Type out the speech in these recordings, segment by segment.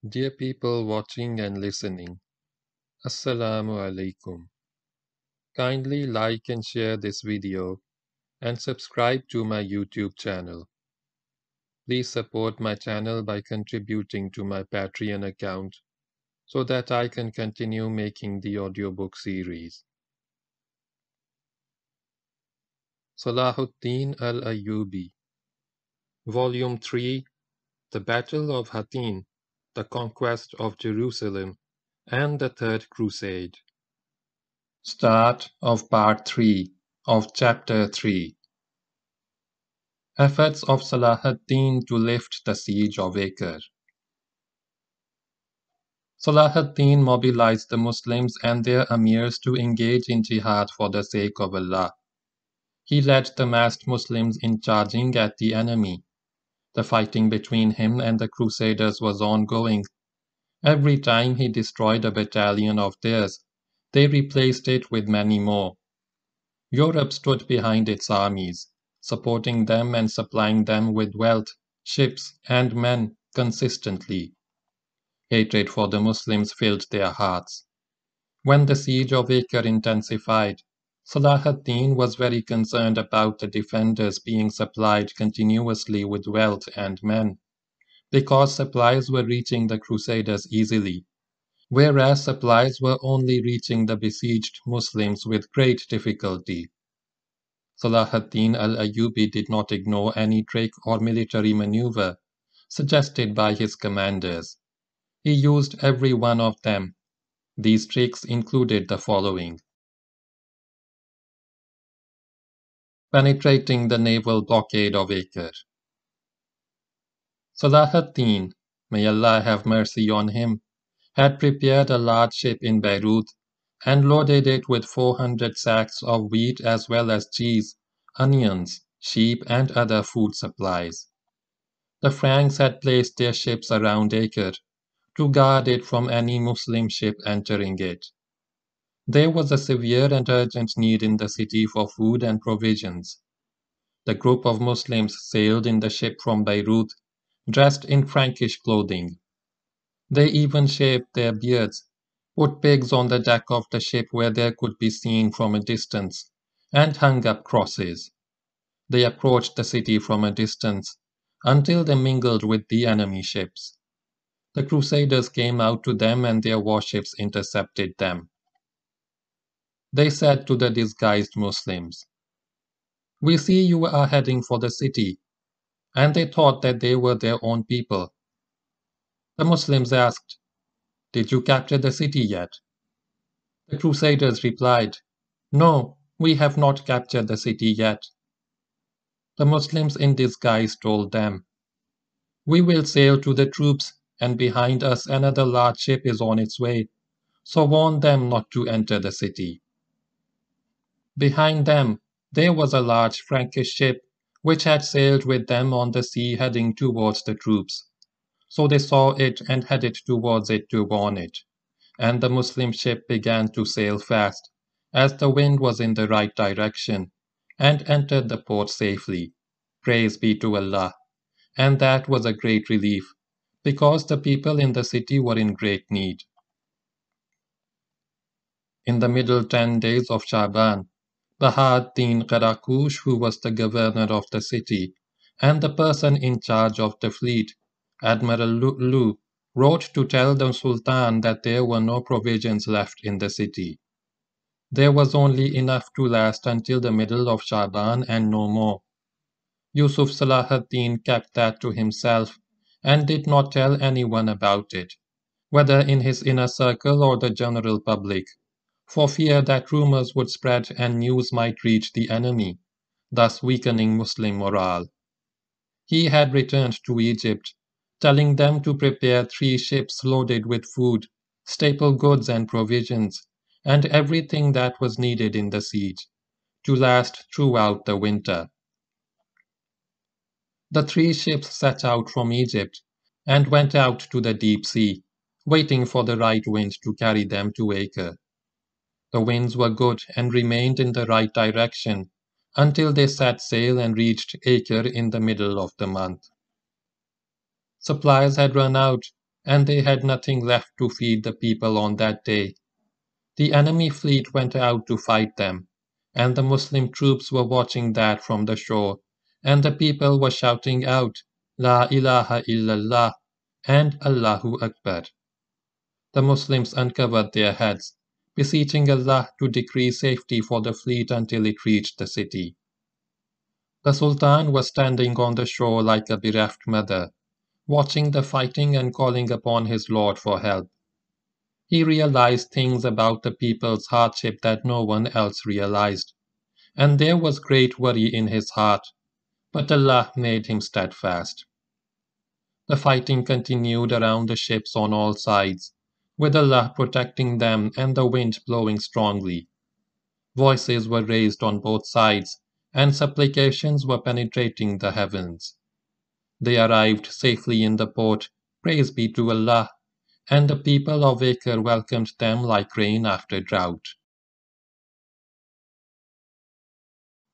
Dear people watching and listening, Assalamu alaikum. Kindly like and share this video and subscribe to my YouTube channel. Please support my channel by contributing to my Patreon account so that I can continue making the audiobook series. Salah ad-Deen al-Ayyubi, Volume 3, The Battle of Hattin, The Conquest of Jerusalem, and the Third Crusade. Start of Part 3 of Chapter 3. Efforts of Salah ad-Deen to lift the siege of Acre. Salah ad-Deen mobilized the Muslims and their emirs to engage in jihad for the sake of Allah. He led the massed Muslims in charging at the enemy. The fighting between him and the Crusaders was ongoing. Every time he destroyed a battalion of theirs, they replaced it with many more. Europe stood behind its armies, supporting them and supplying them with wealth, ships, and men consistently. Hatred for the Muslims filled their hearts. When the siege of Acre intensified, Salah ad-Deen was very concerned about the defenders being supplied continuously with wealth and men, because supplies were reaching the Crusaders easily, whereas supplies were only reaching the besieged Muslims with great difficulty. Salah ad-Deen al-Ayyubi did not ignore any trick or military maneuver suggested by his commanders. He used every one of them. These tricks included the following: penetrating the naval blockade of Acre. Salah ad-Deen, may Allah have mercy on him, had prepared a large ship in Beirut and loaded it with 400 sacks of wheat as well as cheese, onions, sheep, and other food supplies. The Franks had placed their ships around Acre to guard it from any Muslim ship entering it. There was a severe and urgent need in the city for food and provisions. The group of Muslims sailed in the ship from Beirut, dressed in Frankish clothing. They even shaved their beards, put pigs on the deck of the ship where they could be seen from a distance, and hung up crosses. They approached the city from a distance until they mingled with the enemy ships. The Crusaders came out to them and their warships intercepted them. They said to the disguised Muslims, "We see you are heading for the city," and they thought that they were their own people. The Muslims asked, "Did you capture the city yet?" The Crusaders replied, "No, we have not captured the city yet." The Muslims in disguise told them, "We will sail to the troops, and behind us another large ship is on its way, so warn them not to enter the city." Behind them there was a large Frankish ship which had sailed with them on the sea heading towards the troops. So they saw it and headed towards it to warn it, and the Muslim ship began to sail fast, as the wind was in the right direction, and entered the port safely. Praise be to Allah! And that was a great relief, because the people in the city were in great need. In the middle 10 days of Shaban, Bahad-Din Qarakush, who was the governor of the city, and the person in charge of the fleet, Admiral Lu'lu, wrote to tell the Sultan that there were no provisions left in the city. There was only enough to last until the middle of Shaban and no more. Yusuf Salah ad-Din kept that to himself and did not tell anyone about it, whether in his inner circle or the general public, for fear that rumors would spread and news might reach the enemy, thus weakening Muslim morale. He had returned to Egypt, telling them to prepare 3 ships loaded with food, staple goods and provisions, and everything that was needed in the siege, to last throughout the winter. The 3 ships set out from Egypt and went out to the deep sea, waiting for the right wind to carry them to Acre. The winds were good and remained in the right direction until they set sail and reached Acre in the middle of the month. Supplies had run out, and they had nothing left to feed the people on that day. The enemy fleet went out to fight them, and the Muslim troops were watching that from the shore, and the people were shouting out, La ilaha illallah and Allahu Akbar. The Muslims uncovered their heads, beseeching Allah to decree safety for the fleet until it reached the city. The Sultan was standing on the shore like a bereft mother, watching the fighting and calling upon his Lord for help. He realized things about the people's hardship that no one else realized, and there was great worry in his heart, but Allah made him steadfast. The fighting continued around the ships on all sides, with Allah protecting them and the wind blowing strongly. Voices were raised on both sides, and supplications were penetrating the heavens. They arrived safely in the port, praise be to Allah, and the people of Acre welcomed them like rain after drought.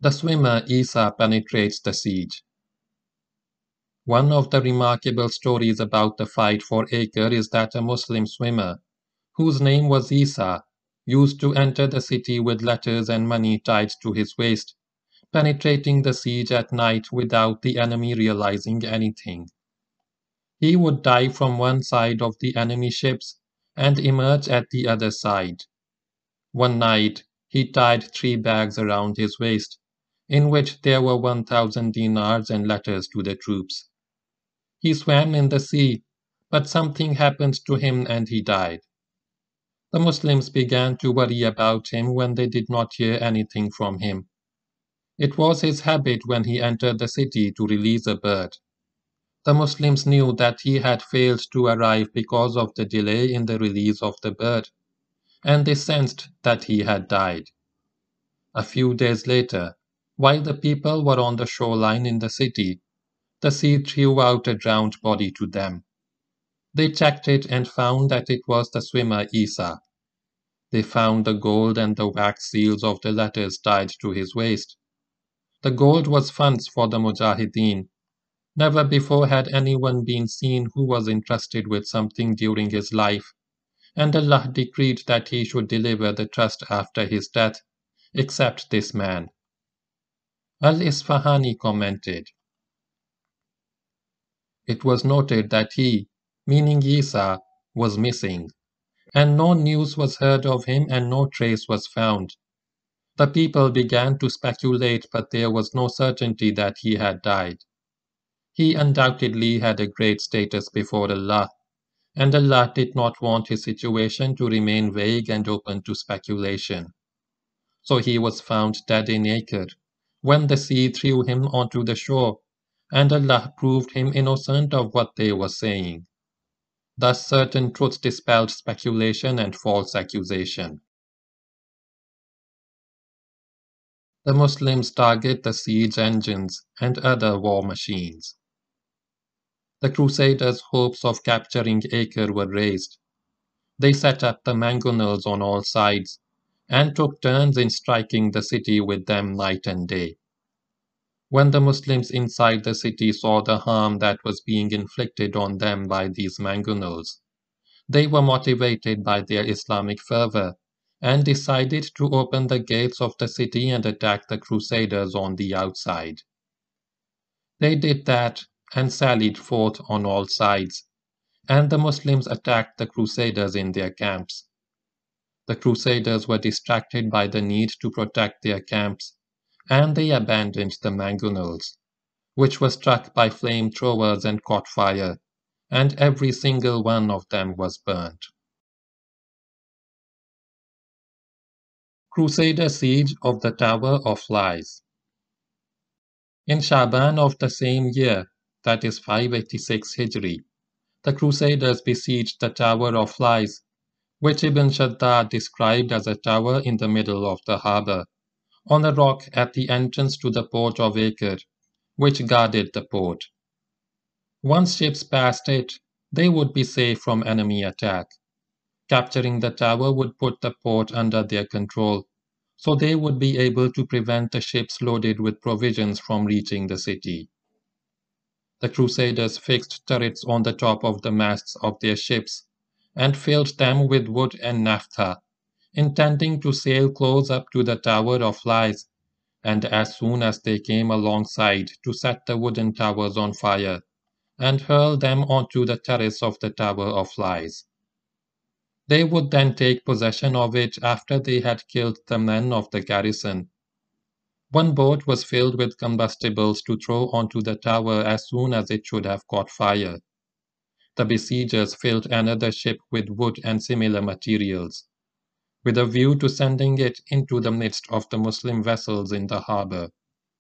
The swimmer Eesa penetrates the siege. One of the remarkable stories about the fight for Acre is that a Muslim swimmer, whose name was Eesa, used to enter the city with letters and money tied to his waist, penetrating the siege at night without the enemy realizing anything. He would dive from one side of the enemy ships and emerge at the other side. One night, he tied 3 bags around his waist, in which there were 1,000 dinars and letters to the troops. He swam in the sea, but something happened to him and he died. The Muslims began to worry about him when they did not hear anything from him. It was his habit when he entered the city to release a bird. The Muslims knew that he had failed to arrive because of the delay in the release of the bird, and they sensed that he had died. A few days later, while the people were on the shoreline in the city, the sea threw out a drowned body to them. They checked it and found that it was the swimmer Eesa. They found the gold and the wax seals of the letters tied to his waist. The gold was funds for the Mujahideen. Never before had anyone been seen who was entrusted with something during his life, and Allah decreed that he should deliver the trust after his death, except this man. Al-Isfahani commented, It was noted that he, meaning Eesa, was missing, and no news was heard of him and no trace was found. The people began to speculate, but there was no certainty that he had died. He undoubtedly had a great status before Allah, and Allah did not want his situation to remain vague and open to speculation. So he was found dead in Acre, when the sea threw him onto the shore, and Allah proved him innocent of what they were saying. Thus certain truth dispelled speculation and false accusation. The Muslims target the siege engines and other war machines. The Crusaders' hopes of capturing Acre were raised. They set up the mangonels on all sides, and took turns in striking the city with them night and day. When the Muslims inside the city saw the harm that was being inflicted on them by these mangonels, they were motivated by their Islamic fervor, and decided to open the gates of the city and attack the Crusaders on the outside. They did that and sallied forth on all sides, and the Muslims attacked the Crusaders in their camps. The Crusaders were distracted by the need to protect their camps, and they abandoned the mangonels, which were struck by flamethrowers and caught fire, and every single one of them was burnt. Crusader siege of the Tower of Lies. In Shaban of the same year, that is 586 Hijri, the Crusaders besieged the Tower of Lies, which Ibn Shaddad described as a tower in the middle of the harbour, on a rock at the entrance to the port of Acre, which guarded the port. Once ships passed it, they would be safe from enemy attack. Capturing the tower would put the port under their control, so they would be able to prevent the ships loaded with provisions from reaching the city. The Crusaders fixed turrets on the top of the masts of their ships and filled them with wood and naphtha, intending to sail close up to the Tower of Lies, and as soon as they came alongside to set the wooden towers on fire and hurl them onto the terrace of the Tower of Lies. They would then take possession of it after they had killed the men of the garrison. One boat was filled with combustibles to throw onto the tower as soon as it should have caught fire. The besiegers filled another ship with wood and similar materials, with a view to sending it into the midst of the Muslim vessels in the harbor,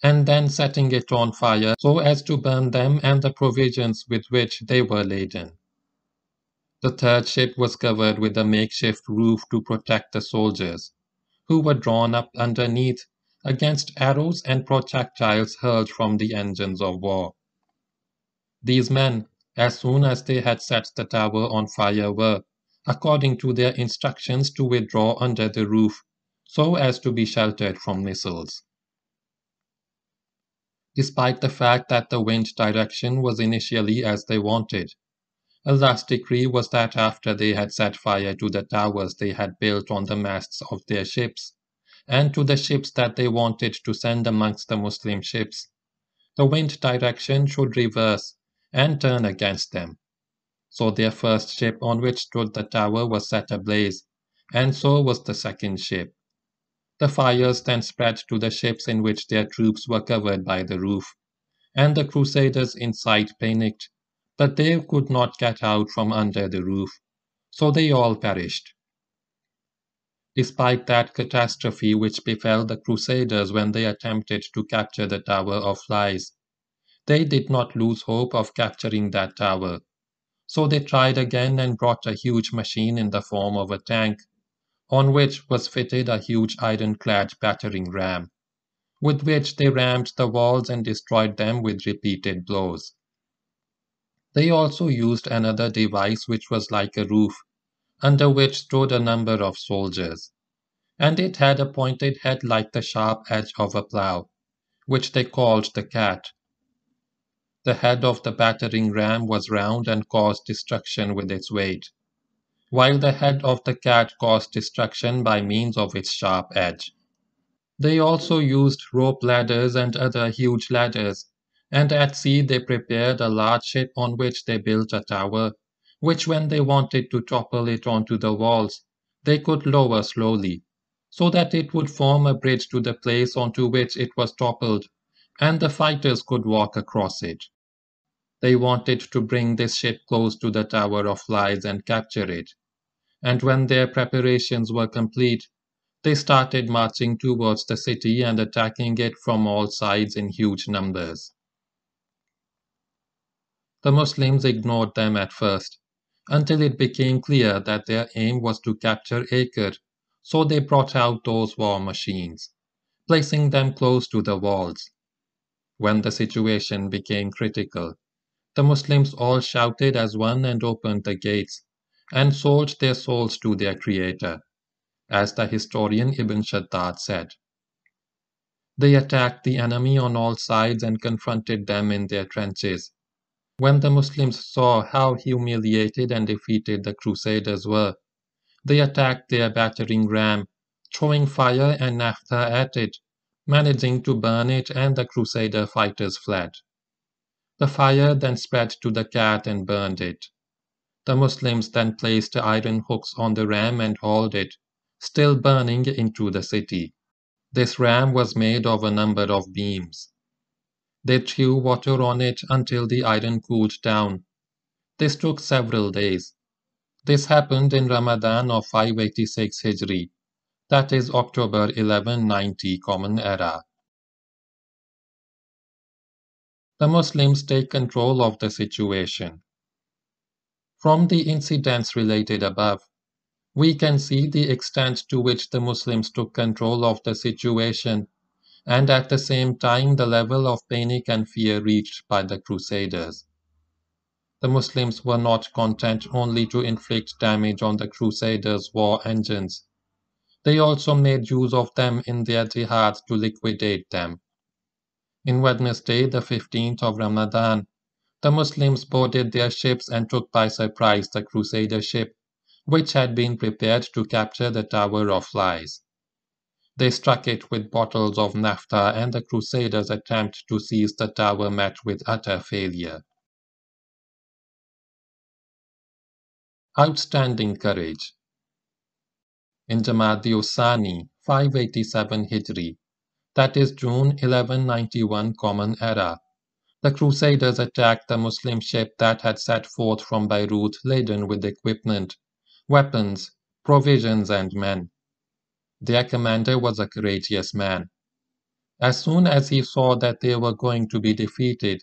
and then setting it on fire so as to burn them and the provisions with which they were laden. The third ship was covered with a makeshift roof to protect the soldiers, who were drawn up underneath against arrows and projectiles hurled from the engines of war. These men, as soon as they had set the tower on fire, were, according to their instructions, to withdraw under the roof, so as to be sheltered from missiles. Despite the fact that the wind direction was initially as they wanted, Allah's decree was that after they had set fire to the towers they had built on the masts of their ships, and to the ships that they wanted to send amongst the Muslim ships, the wind direction should reverse and turn against them. So their first ship on which stood the tower was set ablaze, and so was the second ship. The fires then spread to the ships in which their troops were covered by the roof, and the Crusaders inside panicked, but they could not get out from under the roof, so they all perished. Despite that catastrophe which befell the Crusaders when they attempted to capture the Tower of Lies, they did not lose hope of capturing that tower, so they tried again and brought a huge machine in the form of a tank, on which was fitted a huge ironclad battering ram, with which they rammed the walls and destroyed them with repeated blows. They also used another device which was like a roof, under which stood a number of soldiers, and it had a pointed head like the sharp edge of a plough, which they called the cat. The head of the battering ram was round and caused destruction with its weight, while the head of the cat caused destruction by means of its sharp edge. They also used rope ladders and other huge ladders, and at sea they prepared a large ship on which they built a tower, which when they wanted to topple it onto the walls, they could lower slowly, so that it would form a bridge to the place onto which it was toppled, and the fighters could walk across it. They wanted to bring this ship close to the Tower of Lies and capture it, and when their preparations were complete, they started marching towards the city and attacking it from all sides in huge numbers. The Muslims ignored them at first, until it became clear that their aim was to capture Acre, so they brought out those war machines, placing them close to the walls. When the situation became critical, the Muslims all shouted as one and opened the gates, and sold their souls to their Creator, as the historian Ibn Shaddad said. They attacked the enemy on all sides and confronted them in their trenches. When the Muslims saw how humiliated and defeated the Crusaders were, they attacked their battering ram, throwing fire and naphtha at it, managing to burn it, and the Crusader fighters fled. The fire then spread to the cat and burned it. The Muslims then placed iron hooks on the ram and hauled it, still burning, into the city. This ram was made of a number of beams. They threw water on it until the iron cooled down. This took several days. This happened in Ramadan of 586 Hijri, that is October 1190 Common Era. The Muslims take control of the situation. From the incidents related above, we can see the extent to which the Muslims took control of the situation, and at the same time the level of panic and fear reached by the Crusaders. The Muslims were not content only to inflict damage on the Crusaders' war engines. They also made use of them in their jihad to liquidate them. In Wednesday, the 15th of Ramadan, The Muslims boarded their ships and took by surprise the Crusader ship, which had been prepared to capture the Tower of Lies. They struck it with bottles of naphtha, and the Crusaders' attempt to seize the tower met with utter failure. Outstanding courage. In Jamadi-ul-Sani, 587 Hijri, that is June 1191 Common Era, the Crusaders attacked the Muslim ship that had set forth from Beirut laden with equipment, weapons, provisions, and men. Their commander was a courageous man. As soon as he saw that they were going to be defeated,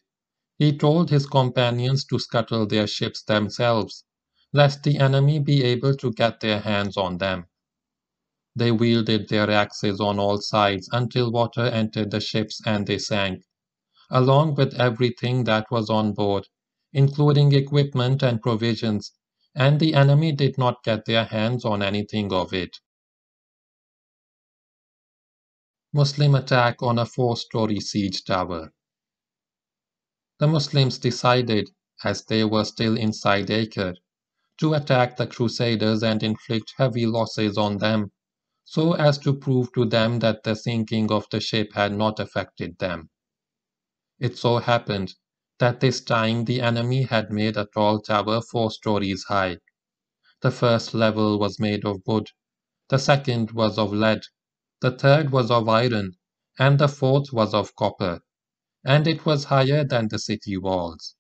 he told his companions to scuttle their ships themselves, lest the enemy be able to get their hands on them. They wielded their axes on all sides until water entered the ships and they sank, along with everything that was on board, including equipment and provisions, and the enemy did not get their hands on anything of it. Muslim attack on a four-story siege tower. The Muslims decided, as they were still inside Acre, to attack the Crusaders and inflict heavy losses on them, so as to prove to them that the sinking of the ship had not affected them. It so happened that this time the enemy had made a tall tower 4 stories high. The first level was made of wood, the second was of lead, the third was of iron, and the fourth was of copper, and it was higher than the city walls.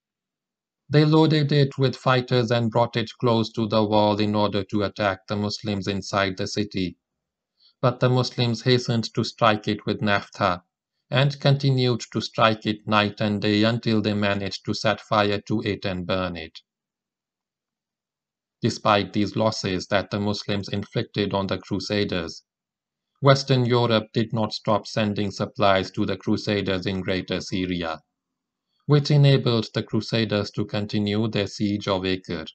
They loaded it with fighters and brought it close to the wall in order to attack the Muslims inside the city. But the Muslims hastened to strike it with naphtha, and continued to strike it night and day until they managed to set fire to it and burn it. Despite these losses that the Muslims inflicted on the Crusaders, Western Europe did not stop sending supplies to the Crusaders in Greater Syria, which enabled the Crusaders to continue their siege of Acre.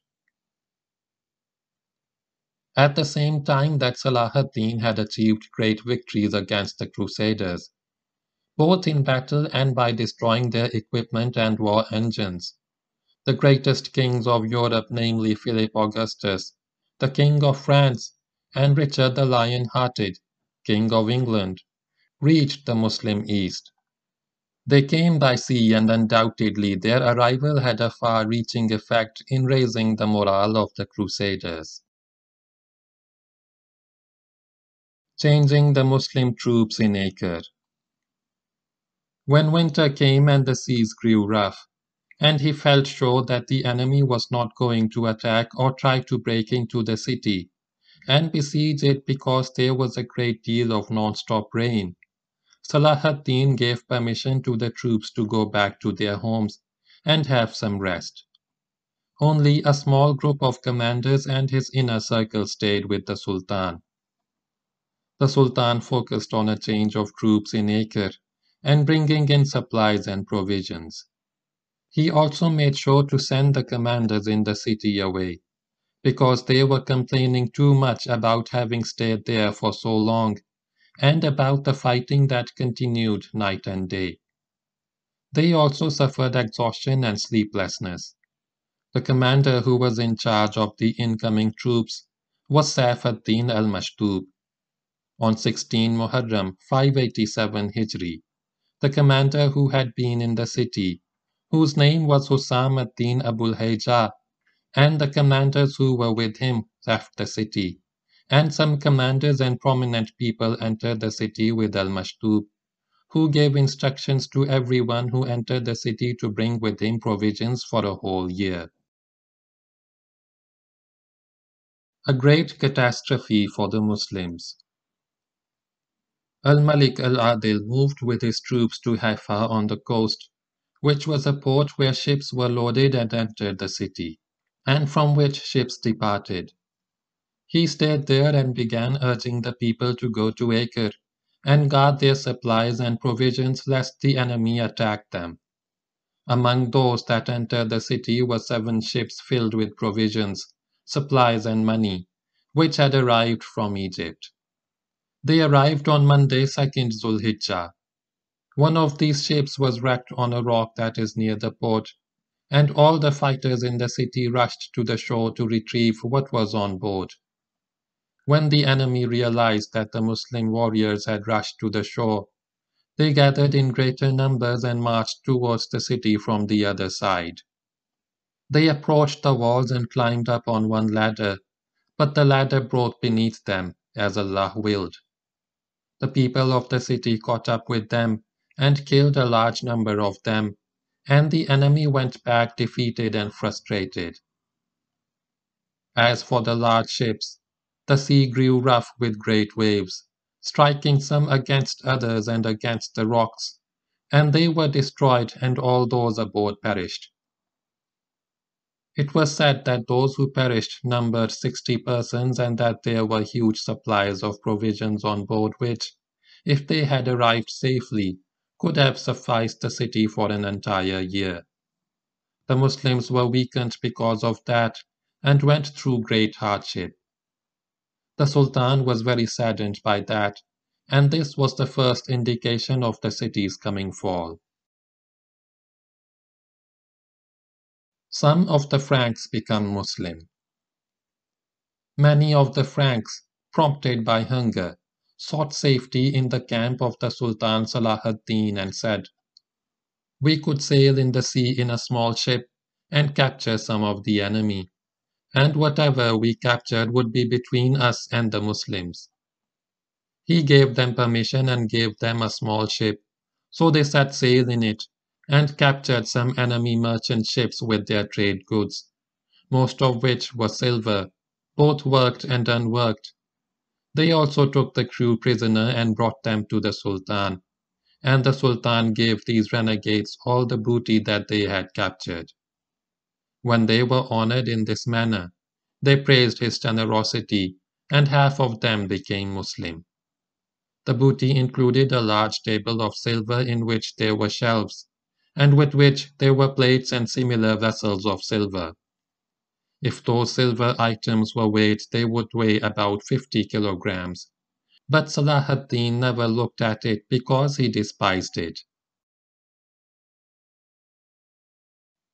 At the same time that Salah ad-Deen had achieved great victories against the Crusaders, both in battle and by destroying their equipment and war engines, the greatest kings of Europe, namely Philip Augustus, the King of France, and Richard the Lion-Hearted, King of England, reached the Muslim East. They came by sea, and undoubtedly their arrival had a far-reaching effect in raising the morale of the Crusaders. Changing the Muslim troops in Acre. When winter came and the seas grew rough, and he felt sure that the enemy was not going to attack or try to break into the city and besiege it because there was a great deal of non-stop rain, Salah ad-Deen gave permission to the troops to go back to their homes and have some rest. Only a small group of commanders and his inner circle stayed with the Sultan. The Sultan focused on a change of troops in Acre and bringing in supplies and provisions. He also made sure to send the commanders in the city away, because they were complaining too much about having stayed there for so long, and about the fighting that continued night and day. They also suffered exhaustion and sleeplessness. The commander who was in charge of the incoming troops was Saif ad-Din al-Mashtub. On 16 Muharram 587 Hijri, the commander who had been in the city, whose name was Hussam ad-Din Abul Hayja, and the commanders who were with him left the city, and some commanders and prominent people entered the city with al-Mashtub, who gave instructions to everyone who entered the city to bring with him provisions for a whole year. A great catastrophe for the Muslims. Al-Malik al-Adil moved with his troops to Haifa on the coast, which was a port where ships were loaded and entered the city, and from which ships departed. He stayed there and began urging the people to go to Acre and guard their supplies and provisions lest the enemy attack them. Among those that entered the city were 7 ships filled with provisions, supplies, and money, which had arrived from Egypt. They arrived on Monday, 2nd Zulhijjah. One of these ships was wrecked on a rock that is near the port, and all the fighters in the city rushed to the shore to retrieve what was on board. When the enemy realized that the Muslim warriors had rushed to the shore, they gathered in greater numbers and marched towards the city from the other side. They approached the walls and climbed up on one ladder, but the ladder broke beneath them, as Allah willed. The people of the city caught up with them and killed a large number of them, and the enemy went back defeated and frustrated. As for the large ships, the sea grew rough with great waves, striking some against others and against the rocks, and they were destroyed and all those aboard perished. It was said that those who perished numbered 60 persons and that there were huge supplies of provisions on board which, if they had arrived safely, could have sufficed the city for an entire year. The Muslims were weakened because of that and went through great hardship. The Sultan was very saddened by that, and this was the first indication of the city's coming fall. Some of the Franks become Muslim. Many of the Franks, prompted by hunger, sought safety in the camp of the Sultan Salah ad-Deen and said, "We could sail in the sea in a small ship and capture some of the enemy, and whatever we captured would be between us and the Muslims." He gave them permission and gave them a small ship, so they set sail in it and captured some enemy merchant ships with their trade goods, most of which were silver, both worked and unworked. They also took the crew prisoner and brought them to the Sultan, and the Sultan gave these renegades all the booty that they had captured. When they were honored in this manner, they praised his generosity, and half of them became Muslim. The booty included a large table of silver in which there were shelves, and with which there were plates and similar vessels of silver. If those silver items were weighed, they would weigh about 50 kilograms. But Salah ad-Deen never looked at it because he despised it.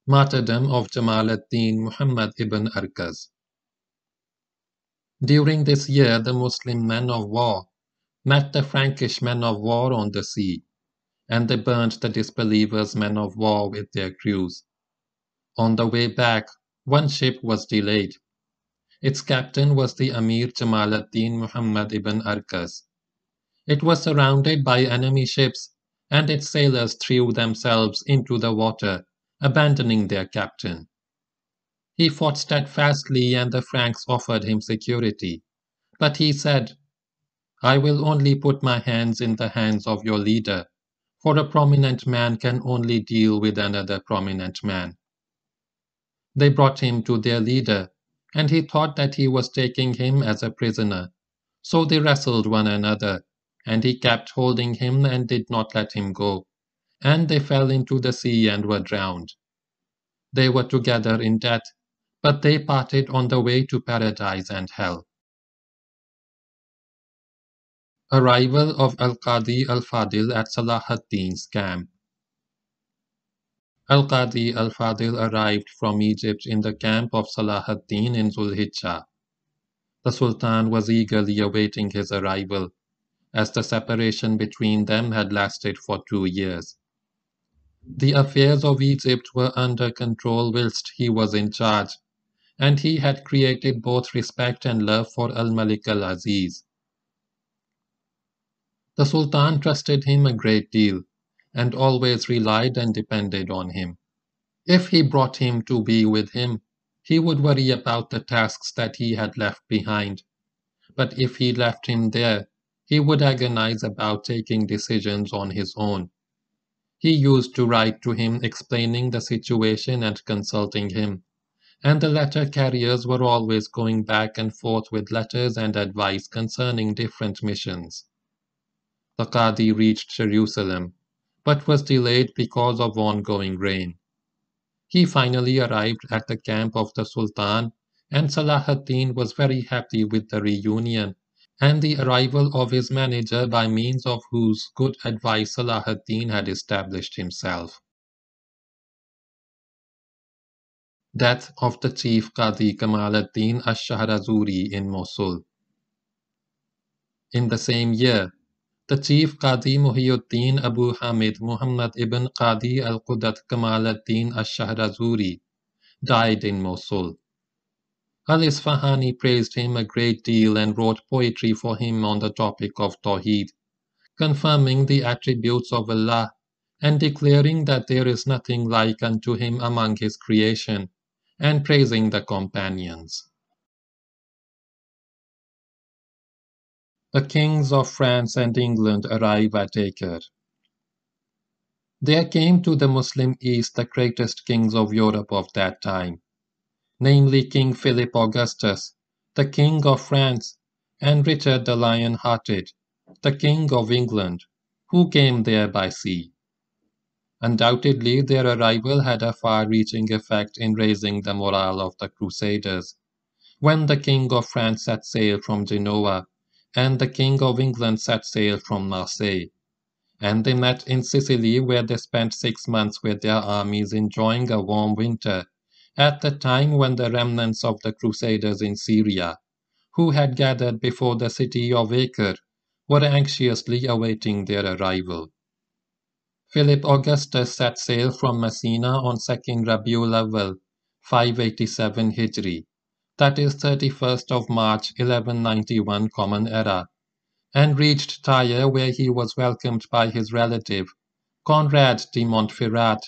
Martyrdom of Jamal ad-Din Muhammad ibn Arkaz. During this year, the Muslim men of war met the Frankish men of war on the sea, and they burnt the disbelievers' men of war with their crews. On the way back, one ship was delayed. Its captain was the Amir Jamal ad-Din Muhammad ibn Arkaz. It was surrounded by enemy ships, and its sailors threw themselves into the water, abandoning their captain. He fought steadfastly, and the Franks offered him security. But he said, "I will only put my hands in the hands of your leader, for a prominent man can only deal with another prominent man." They brought him to their leader, and he thought that he was taking him as a prisoner. So they wrestled one another, and he kept holding him and did not let him go, and they fell into the sea and were drowned. They were together in death, but they parted on the way to paradise and hell. Arrival of al-Qadi al-Fadil at Salah ad-Deen's camp. Al-Qadi al-Fadil arrived from Egypt in the camp of Salah ad-Deen in Zulhijjah. The Sultan was eagerly awaiting his arrival, as the separation between them had lasted for 2 years. The affairs of Egypt were under control whilst he was in charge, and he had created both respect and love for al-Malik al-Aziz. The Sultan trusted him a great deal, and always relied and depended on him. If he brought him to be with him, he would worry about the tasks that he had left behind. But if he left him there, he would agonize about taking decisions on his own. He used to write to him explaining the situation and consulting him, and the letter carriers were always going back and forth with letters and advice concerning different missions. The Qadi reached Jerusalem, but was delayed because of ongoing rain. He finally arrived at the camp of the Sultan, and Salah ad-Deen was very happy with the reunion and the arrival of his manager, by means of whose good advice Salah ad-Deen had established himself. Death of the chief Qadi Kamal ad-Deen ash-Shahrazoori in Mosul. In the same year, the chief Qadi Muhyiddin Abu Hamid Muhammad ibn Qadi al-Qudat Kamal ad-Din ash-Shahrazoori died in Mosul. Al-Isfahani praised him a great deal and wrote poetry for him on the topic of Tawheed, confirming the attributes of Allah and declaring that there is nothing like unto him among his creation, and praising the companions. The kings of France and England arrive at Acre. There came to the Muslim East the greatest kings of Europe of that time, namely King Philip Augustus, the King of France, and Richard the Lion-Hearted, the King of England, who came there by sea. Undoubtedly, their arrival had a far-reaching effect in raising the morale of the Crusaders. When the King of France set sail from Genoa, and the King of England set sail from Marseille, and they met in Sicily, where they spent 6 months with their armies enjoying a warm winter, at the time when the remnants of the Crusaders in Syria, who had gathered before the city of Acre, were anxiously awaiting their arrival. Philip Augustus set sail from Messina on 2nd Rabiul Awwal, 587 Hijri, that is 31st of March 1191 Common Era, and reached Tyre, where he was welcomed by his relative, Conrad de Montferrat,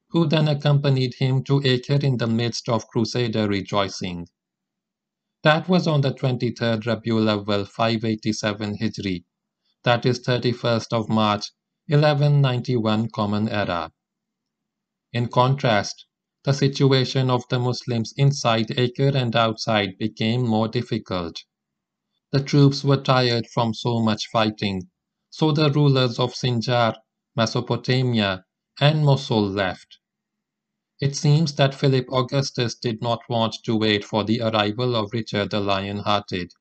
who then accompanied him to Acre in the midst of Crusader rejoicing. That was on the 23rd Rabiul Awwal 587 Hijri, that is 31st of March 1191 Common Era. In contrast, the situation of the Muslims inside Acre and outside became more difficult. The troops were tired from so much fighting, so the rulers of Sinjar, Mesopotamia, and Mosul left. It seems that Philip Augustus did not want to wait for the arrival of Richard the Lion-Hearted.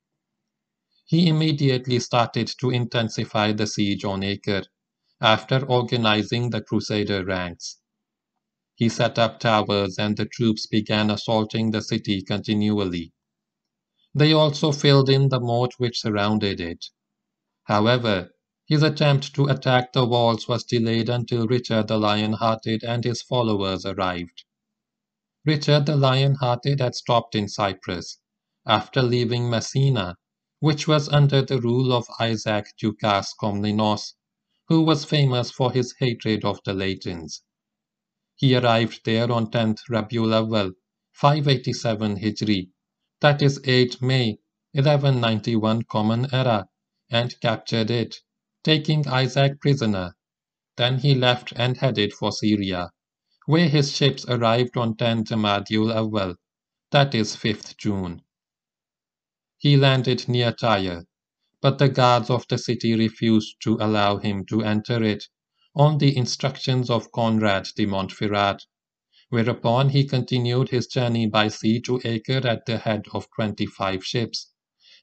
He immediately started to intensify the siege on Acre, after organizing the Crusader ranks. He set up towers and the troops began assaulting the city continually. They also filled in the moat which surrounded it. However, his attempt to attack the walls was delayed until Richard the Lion-Hearted and his followers arrived. Richard the Lion-Hearted had stopped in Cyprus, after leaving Messina, which was under the rule of Isaac Ducas Komnenos, who was famous for his hatred of the Latins. He arrived there on 10th Rabiul Awwal, 587 Hijri, that is 8 May 1191 Common Era, and captured it, taking Isaac prisoner. Then he left and headed for Syria, where his ships arrived on 10 Jamadul Awwal, that is 5th June. He landed near Tyre, but the guards of the city refused to allow him to enter it, on the instructions of Conrad de Montferrat, whereupon he continued his journey by sea to Acre at the head of 25 ships,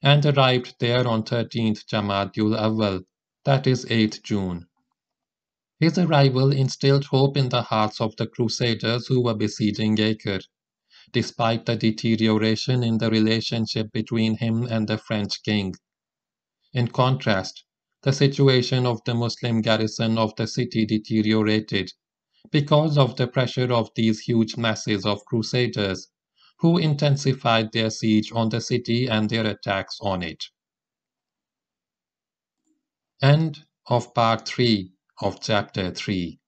and arrived there on 13th Jamadul Awwal, that is 8th June. His arrival instilled hope in the hearts of the Crusaders who were besieging Acre, despite the deterioration in the relationship between him and the French king. In contrast, the situation of the Muslim garrison of the city deteriorated because of the pressure of these huge masses of Crusaders, who intensified their siege on the city and their attacks on it. End of Part 3 of Chapter 3.